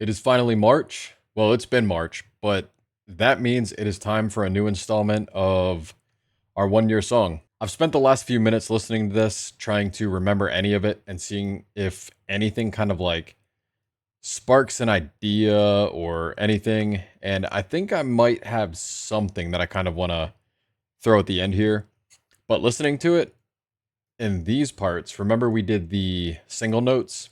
It is finally March. Well, it's been March, but that means it is time for a new installment of our 1 year song. I've spent the last few minutes listening to this, trying to remember any of it and seeing if anything kind of like sparks an idea or anything. And I think I might have something that I kind of want to throw at the end here. But listening to it in these parts, remember we did the single notes?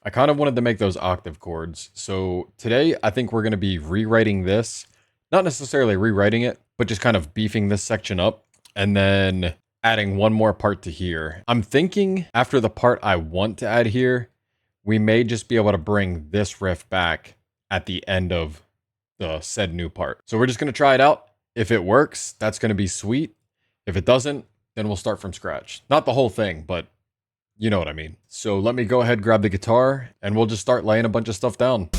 I kind of wanted to make those octave chords. So today I think we're going to be rewriting this. Not necessarily rewriting it, but just kind of beefing this section up and then adding one more part to here. I'm thinking after the part I want to add here, we may just be able to bring this riff back at the end of the said new part. So we're just going to try it out. If it works, that's going to be sweet. If it doesn't, then we'll start from scratch. Not the whole thing, but you know what I mean. So let me go ahead, grab the guitar, and we'll just start laying a bunch of stuff down.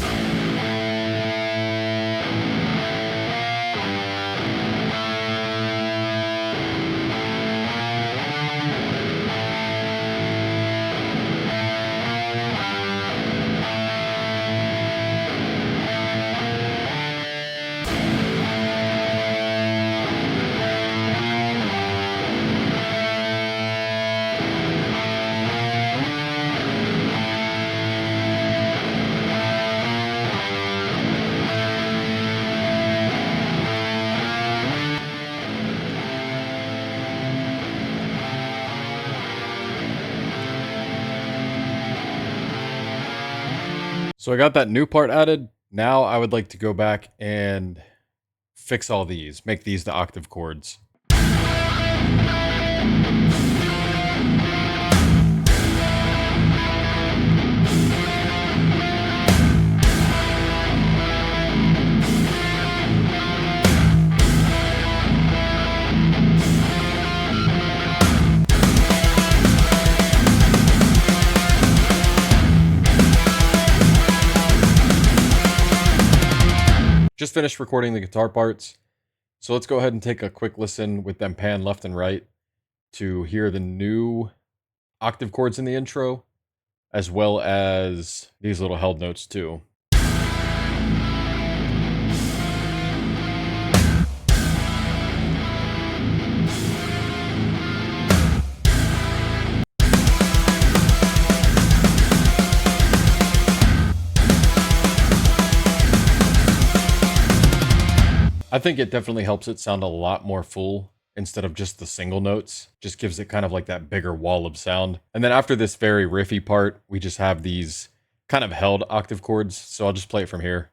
So I got that new part added. Now I would like to go back and fix all these, make these the octave chords. Just finished recording the guitar parts, so let's go ahead and take a quick listen with them pan left and right to hear the new octave chords in the intro, as well as these little held notes too. I think it definitely helps it sound a lot more full instead of just the single notes. Just gives it kind of like that bigger wall of sound. And then after this very riffy part, we just have these kind of held octave chords. So I'll just play it from here.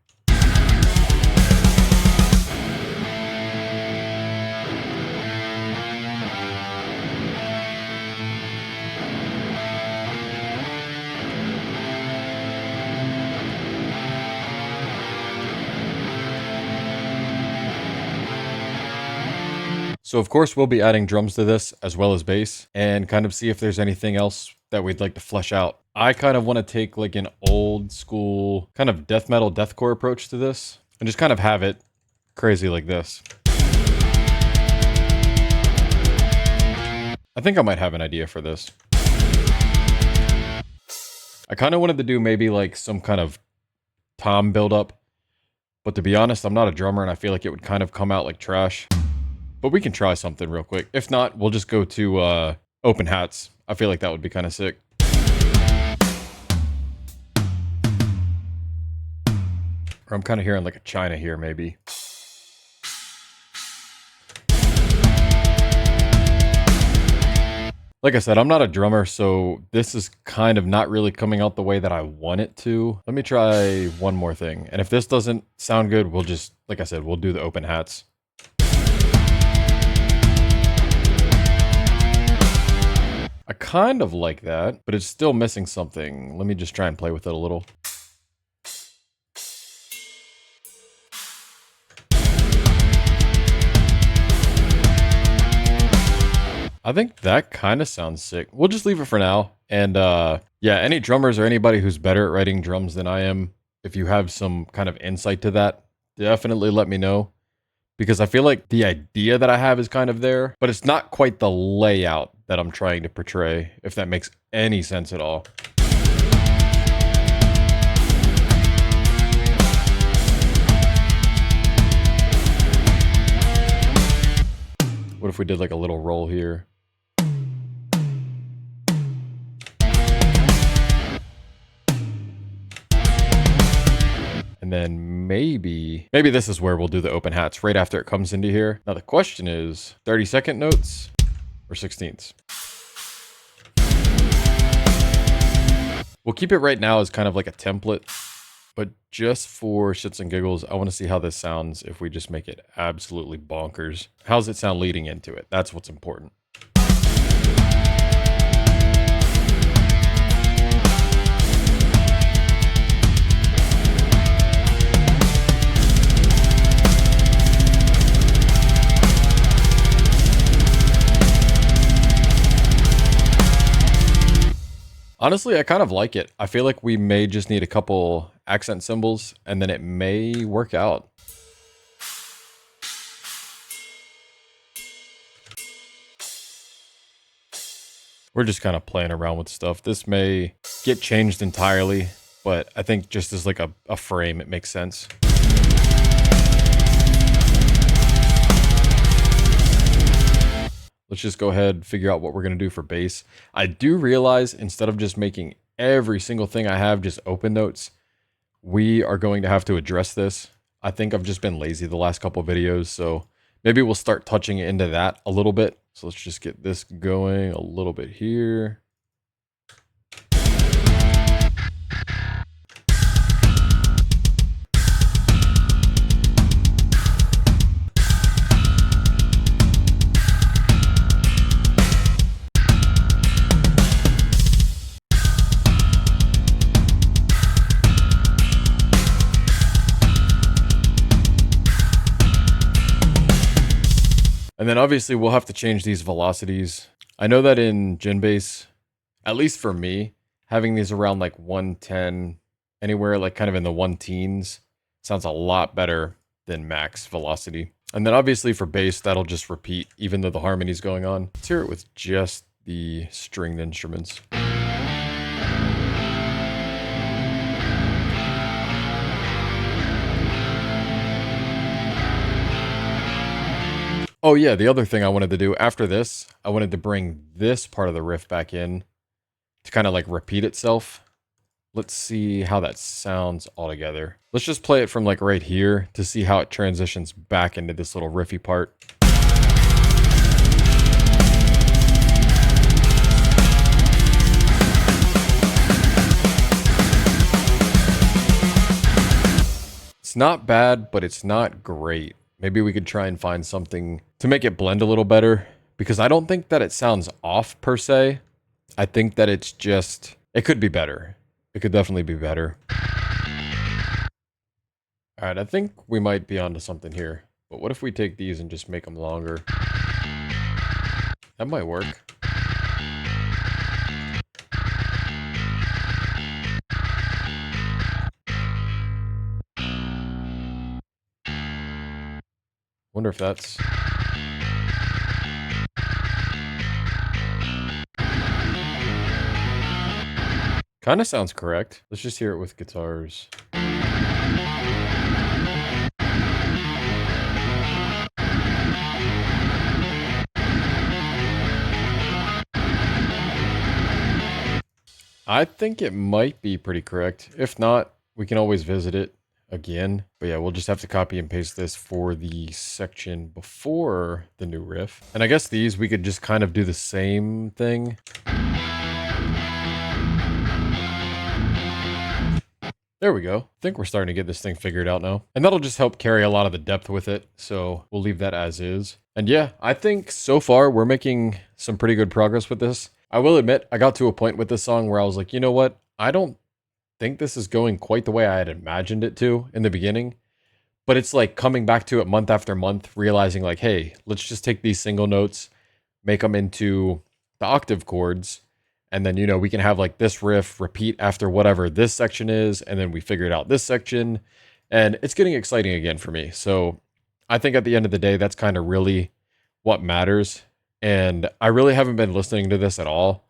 So of course we'll be adding drums to this as well as bass and kind of see if there's anything else that we'd like to flesh out. I kind of want to take like an old school kind of death metal deathcore approach to this and just kind of have it crazy like this. I think I might have an idea for this. I kind of wanted to do maybe like some kind of tom buildup, but to be honest, I'm not a drummer and I feel like it would kind of come out like trash. But we can try something real quick. If not, we'll just go to open hats. I feel like that would be kind of sick. Or I'm kind of hearing like a China here, maybe. Like I said, I'm not a drummer, so this is kind of not really coming out the way that I want it to. Let me try one more thing. And if this doesn't sound good, we'll just, like I said, we'll do the open hats. I kind of like that, but it's still missing something. Let me just try and play with it a little. I think that kind of sounds sick. We'll just leave it for now. And yeah, any drummers or anybody who's better at writing drums than I am, if you have some kind of insight to that, definitely let me know. Because I feel like the idea that I have is kind of there, but it's not quite the layout that I'm trying to portray, if that makes any sense at all. What if we did like a little roll here? And then maybe this is where we'll do the open hats right after it comes into here. Now the question is 30-second notes or 16ths. We'll keep it right now as kind of like a template, but just for shits and giggles, I want to see how this sounds if we just make it absolutely bonkers. How's it sound leading into it? That's what's important. Honestly, I kind of like it. I feel like we may just need a couple accent symbols and then it may work out. We're just kind of playing around with stuff. This may get changed entirely, but I think just as like a frame, it makes sense. Let's just go ahead and figure out what we're going to do for bass. I do realize instead of just making every single thing I have just open notes, we are going to have to address this. I think I've just been lazy the last couple of videos, so maybe we'll start touching into that a little bit. So let's just get this going a little bit here. And then obviously we'll have to change these velocities. I know that in Gin Bass, at least for me, having these around like 110, anywhere like kind of in the 1-teens, sounds a lot better than max velocity. And then obviously for bass, that'll just repeat even though the harmony's going on. Let's hear it with just the stringed instruments. Oh yeah, the other thing I wanted to do after this, I wanted to bring this part of the riff back in to kind of like repeat itself. Let's see how that sounds all together. Let's just play it from like right here to see how it transitions back into this little riffy part. It's not bad, but it's not great. Maybe we could try and find something to make it blend a little better, because I don't think that it sounds off per se. I think that it's just, it could be better. It could definitely be better. All right, I think we might be onto something here. But what if we take these and just make them longer? That might work. Wonder if that's... Kind of sounds correct. Let's just hear it with guitars. I think it might be pretty correct. If not, we can always visit it again. But yeah, we'll just have to copy and paste this for the section before the new riff. And I guess these, we could just kind of do the same thing. There we go. I think we're starting to get this thing figured out now. And that'll just help carry a lot of the depth with it. So we'll leave that as is. And yeah, I think so far we're making some pretty good progress with this. I will admit, I got to a point with this song where I was like, you know what? I don't think this is going quite the way I had imagined it to in the beginning. But it's like coming back to it month after month, realizing like, hey, let's just take these single notes, make them into the octave chords. And then, you know, we can have like this riff repeat after whatever this section is. And then we figured out this section. And it's getting exciting again for me. So I think at the end of the day, that's kind of really what matters. And I really haven't been listening to this at all.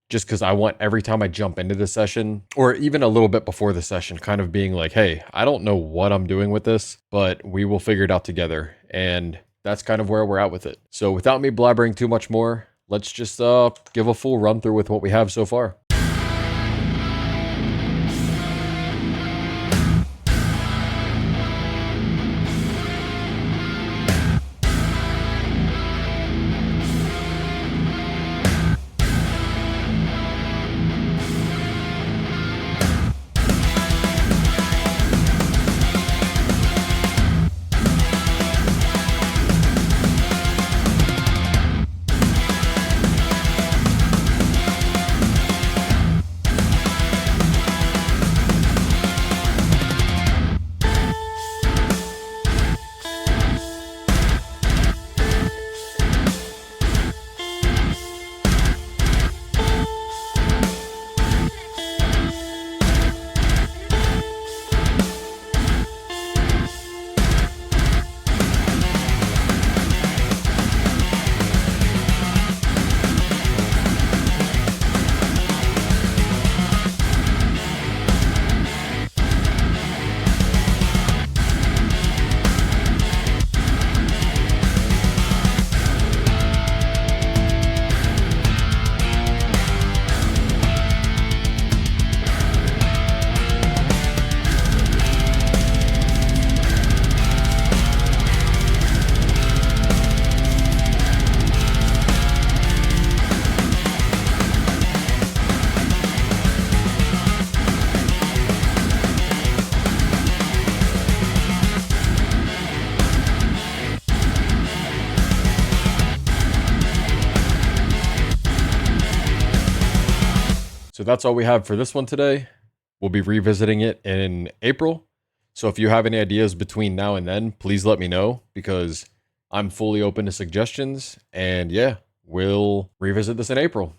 just because I want every time I jump into the session, or even a little bit before the session, kind of being like, hey, I don't know what I'm doing with this, but we will figure it out together. And that's kind of where we're at with it. So without me blabbering too much more, let's just give a full run through with what we have so far. So that's all we have for this one today. We'll be revisiting it in April. So if you have any ideas between now and then, please let me know, because I'm fully open to suggestions. And yeah, we'll revisit this in April.